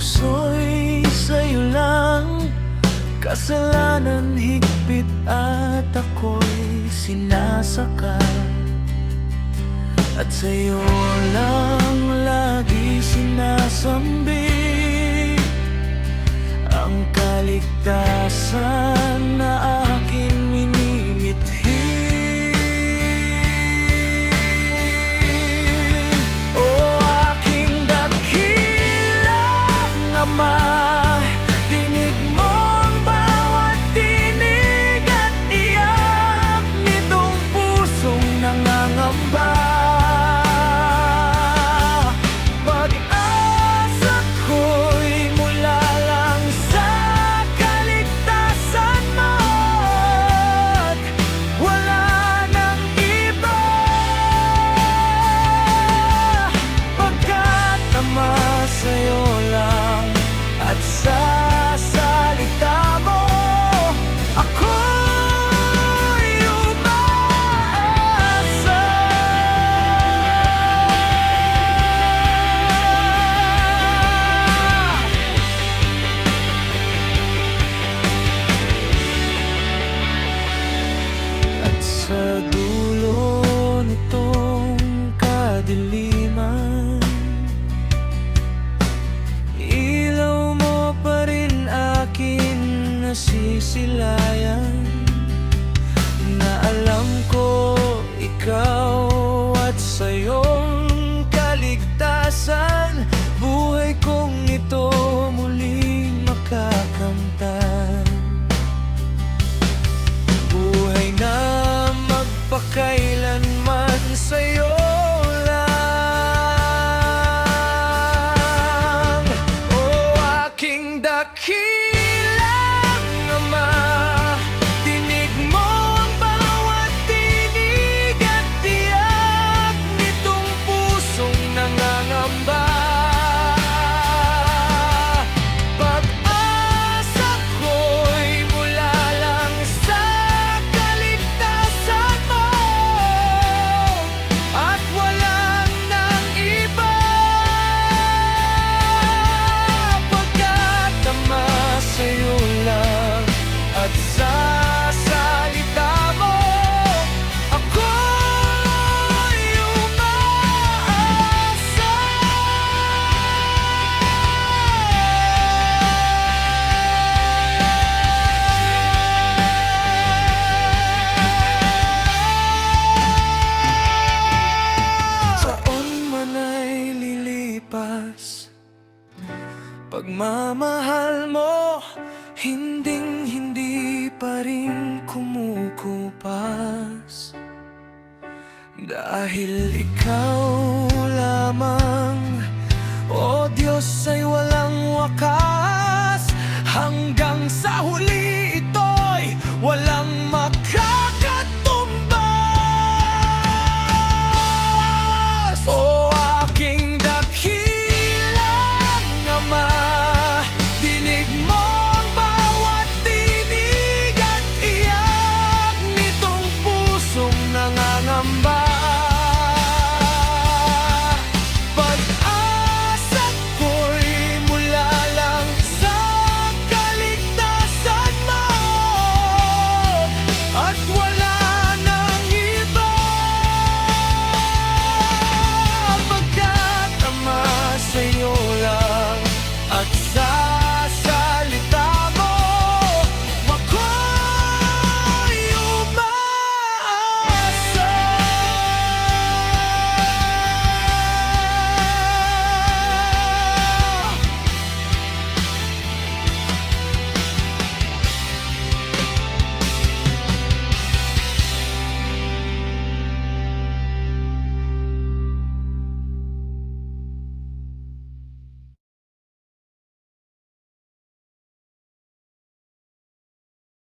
puso'y sa'yo lang. Kasalanan higpit at ako'y sinasakal, at sa'yo lang lagi sinasambit ang kaligtasan na aking minimithi. O aking dakilang Ama, dinig mo ang bawat tinig at iyak nitong pusong nangangamba. Sa'yo lang at sa salita mo ako'y umaasa. At sa dulo nitong kadiliman, nasisilayan na alam ko ikaw at sa'yong kaligtasan. Buhay kong ito muling makakamtan, buhay na magpakailanman sa'yo lang. O aking dakilang Ama, dinig mo ang bawat tinig at tiyak nitong pusong nangangamba. Pag-asa ko'y mula lang sa kaligtasan mo at walang nang iba, pagkat Ama, sa'yo lang at sa salita mo ako'y umaasa. Taon man ay lilipas, pagmamahal mo hinding-hindi pa rin kumukupas, dahil ikaw lamang, o Diyos, ay walang wakas hanggang sa huli.